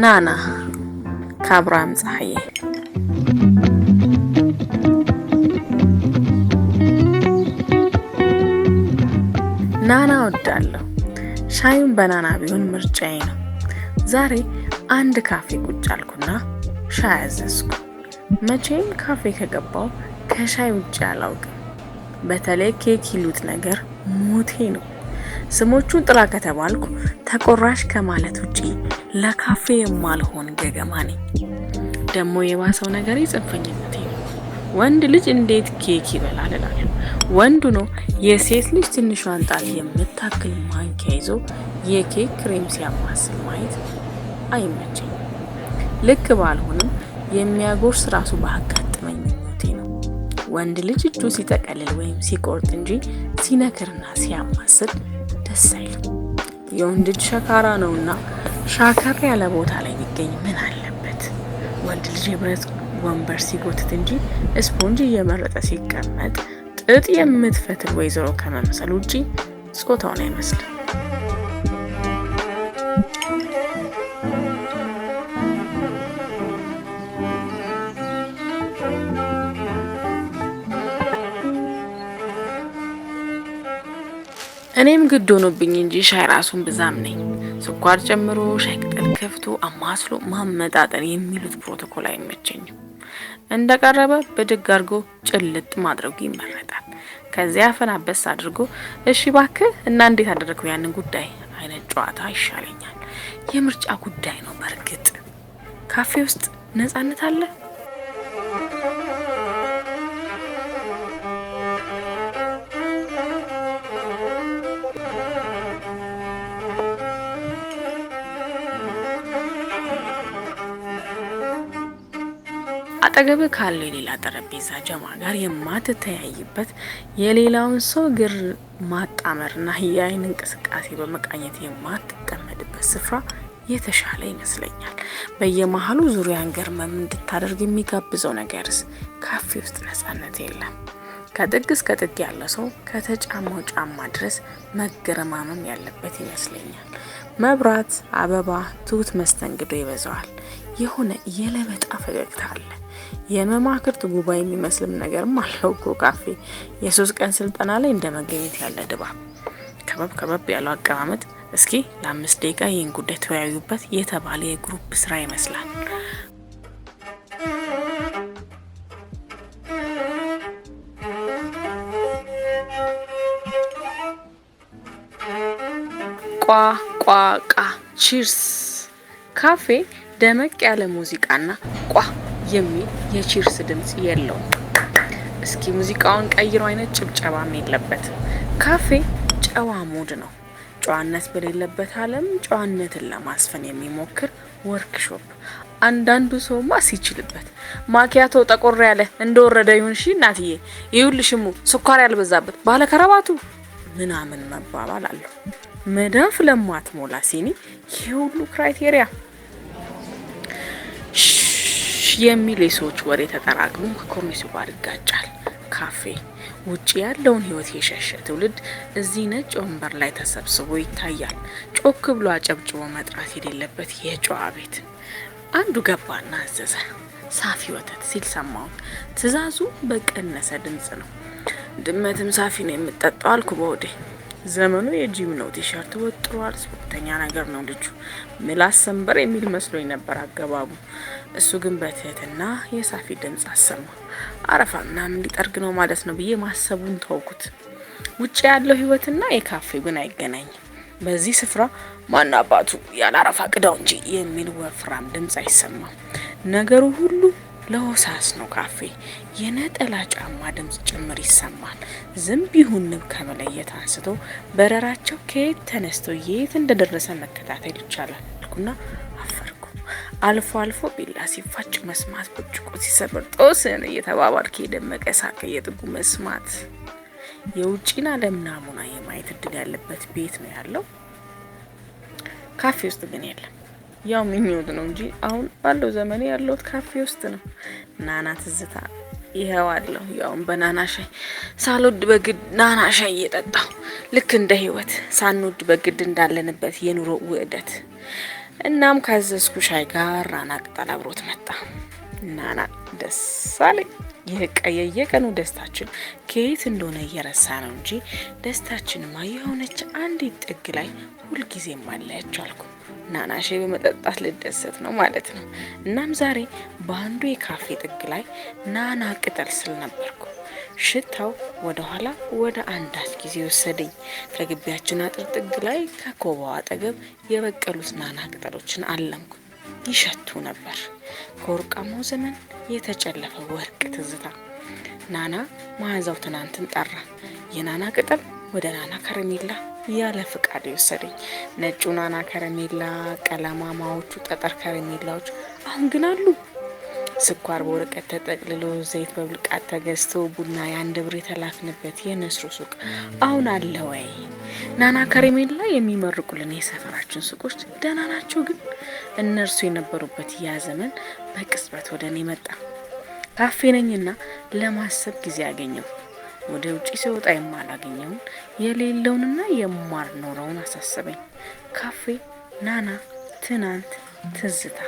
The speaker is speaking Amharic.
ናና ከአብርሃም ፀሐዬ። ናና እወዳለሁ። ሻዩን በናና ቢሆን ምርጫዬ ነው። ዛሬ አንድ ካፌ ቁጭ አልኩና ሻይ አዘዝኩ። መቼም ካፌ ከገባው ከሻይ ውጭ አላውቅም። በተለይ ኬክ ይሉት ነገር ሞቴ ነው። ስሞቹን ጥላ ከተባልኩ ተቆራሽ ከማለት ውጪ ለካፌ የማልሆን ገገማ ነኝ። ደግሞ የባሰው ነገር ጽንፈኝነቴ ነው። ወንድ ልጅ እንዴት ኬክ ይበላል እላለሁ። ወንዱ ነው የሴት ልጅ ትንሿን ጣት የምታክል ማንኪያ ይዞ የኬክ ክሬም ሲያማስል ማየት አይመቸኝም። ልክ ባልሆንም የሚያጎርስ ራሱ ባጋጥመኝ ምኞቴ ነው። ወንድ ልጅ እጁ ሲጠቀልል ወይም ሲቆርጥ እንጂ ሲነክርና ሲያማስል ደስ አይልም። የወንድ ልጅ ሸካራ ነውና ሻከር ያለ ቦታ ላይ ቢገኝ ምን አለበት? ወንድ ልጅ የብረት ወንበር ሲጎትት እንጂ ስፖንጅ እየመረጠ ሲቀመጥ ጥጥ የምትፈትል ወይዘሮ ከመምሰል ውጪ ጾታውን አይመስልም። እኔም ግድ ሆኖብኝ እንጂ ሻይ ራሱን ብዛም ነኝ። ስኳር ጨምሮ ሻይ ቅጠል ከፍቶ አማስሎ ማመጣጠን የሚሉት ፕሮቶኮል አይመቸኝም። እንደቀረበ ብድግ አድርጎ ጭልጥ ማድረጉ ይመረጣል። ከዚያ አፈናበስ አድርጎ እሺ ባክህ እና እንዴት አደረግው ያንን ጉዳይ አይነት ጨዋታ ይሻለኛል። የምርጫ ጉዳይ ነው። በርግጥ ካፌ ውስጥ ነጻነት አለ። አጠገብ ካለው የሌላ ጠረጴዛ ጀማ ጋር የማትተያይበት የሌላውን ሰው እግር ማጣመርና የአይን እንቅስቃሴ በመቃኘት የማትጠመድበት ስፍራ የተሻለ ይመስለኛል። በየመሃሉ ዙሪያን ገርመም እንድታደርግ የሚጋብዘው ነገርስ ካፌ ውስጥ ነጻነት የለም። ከጥግ እስከ ጥግ ያለ ሰው ከተጫማው ጫማ ድረስ መገረማመም ያለበት ይመስለኛል። መብራት፣ አበባ፣ ትሁት መስተንግዶ ይበዛዋል። የሆነ የለበጣ ፈገግታ አለ። የመማክርት ጉባኤ የሚመስልም ነገርም አለው እኮ ካፌ። የ3 ቀን ስልጠና ላይ እንደመገኘት ያለ ድባብ፣ ከበብ ያለው አቀማመጥ። እስኪ ለ5 ደቂቃ ይህን ጉዳይ ተወያዩበት የተባለ የግሩፕ ስራ ይመስላል። ቋ ቺርስ። ካፌ ደመቅ ያለ ሙዚቃና ቋ የሚል የቺርስ ድምጽ የለውም። እስኪ ሙዚቃውን ቀይሮ አይነት ጭብጨባም የለበትም። ካፌ ጨዋ ሙድ ነው። ጨዋነት በሌለበት ዓለም ጨዋነትን ለማስፈን የሚሞክር ወርክሾፕ። አንዳንዱ ሰውማ ሲችልበት ማኪያቶ ጠቆር ያለ እንደወረደ ይሁን እሺ እናትዬ ይውልሽሙ ስኳር ያልበዛበት ባለ ከረባቱ ምናምን መባባል አለው። መዳፍ ለማትሞላ ሲኒ ይሄ ሁሉ ክራይቴሪያ የሚል የሰዎች ወሬ ተጠራቅሞ ከኮርኒሱ ጋር ይጋጫል። ካፌ ውጪ ያለውን ህይወት የሸሸ ትውልድ እዚህ ነጭ ወንበር ላይ ተሰብስቦ ይታያል። ጮክ ብሎ አጨብጭቦ መጥራት የሌለበት የጨዋ ቤት። አንዱ ገባና አዘዘ። ሳፊ ወተት ሲል ሰማሁት። ትዕዛዙ በቀነሰ ድምጽ ነው። ድመትም ሳፊ ነው የምጠጣው አልኩ በወዴ። ዘመኑ የጂም ነው። ቲሸርት ወጥሯል። ስፖርተኛ ነገር ነው ልጁ። ምላስ ሰንበር የሚል መስሎኝ ነበር አገባቡ። እሱ ግን በትህትና የሳፊ ድምጽ አሰማ። አረፋ ምናምን ሊጠርግ ነው ማለት ነው ብዬ ማሰቡን ተውኩት። ውጭ ያለው ህይወትና የካፌው ግን አይገናኝም። በዚህ ስፍራ ማን አባቱ ያለ አረፋ ቅዳው እንጂ የሚል ወፍራም ድምጽ አይሰማም። ነገሩ ሁሉ ለሆሳስ ነው። ካፌ የነጠላ ጫማ ድምጽ ጭምር ይሰማል። ዝንብ ይሁን ንብ ከመለየት አንስቶ በረራቸው ከየት ተነስቶ የት እንደደረሰ መከታተል ይቻላል አልኩና አፈርኩ። አልፎ አልፎ ቢላ ሲፋጭ መስማት፣ ብርጭቆ ሲሰበር ጦስን እየተባባልክ የደመቀ ሳቅ የጥጉ መስማት። የውጪን ዓለም ናሙና የማየት እድል ያለበት ቤት ነው ያለው። ካፌ ውስጥ ግን የለም። ያው ምኞት ነው እንጂ አሁን ባለው ዘመኔ ያለውት ካፌ ውስጥ ነው። ናና ትዝታ ይሄው አለው። ያው በናና ሻይ ሳልወድ በግድ ናና ሻይ እየጠጣሁ ልክ እንደ ህይወት ሳንወድ በግድ እንዳለንበት የኑሮ ውዕደት እናም ካዘዝኩ ሻይ ጋር ናና ቅጠል አብሮት መጣ። ናና ደስ አለኝ። የየቀኑ ደስታችን ከየት እንደሆነ እየረሳ ነው እንጂ ደስታችንማ የሆነች አንዲት ጥግ ላይ ሁልጊዜም አለች አልኩ። ናና ሻይ በመጠጣት ልደሰት ነው ማለት ነው። እናም ዛሬ በአንዱ የካፌ ጥግ ላይ ናና ቅጠል ስል ነበርኩ። ሽታው ወደ ኋላ ወደ አንዳች ጊዜ ወሰደኝ። ከግቢያችን አጥር ጥግ ላይ ከኮባው አጠገብ የበቀሉት ናና ቅጠሎችን አለምኩ። ይሸቱ ነበር። ከወርቃማው ዘመን የተጨለፈ ወርቅ ትዝታ። ናና መዓዛው ትናንትን ጠራ። የናና ቅጠል ወደ ናና ከረሜላ ያለ ፍቃድ ወሰደኝ። ነጩ ናና ከረሜላ፣ ቀለማማዎቹ ጠጠር ከረሜላዎች አሁን ግን አሉ። ስኳር በወረቀት ተጠቅልሎ፣ ዘይት በብልቃት ተገዝቶ፣ ቡና የአንድ ብር የተላክንበት የንስሩ ሱቅ አሁን አለ ወይ? ናና ከረሜላ የሚመርቁልን የሰፈራችን ሱቆች ደህና ናቸው። ግን እነርሱ የነበሩበት ያ ዘመን በቅጽበት ወደ እኔ መጣ። ካፌ ነኝና ለማሰብ ጊዜ ያገኘው። ወደ ውጪ ሲወጣ የማላገኘውን የሌለውንና የማልኖረውን አሳሰበኝ። ካፌ፣ ናና፣ ትናንት፣ ትዝታ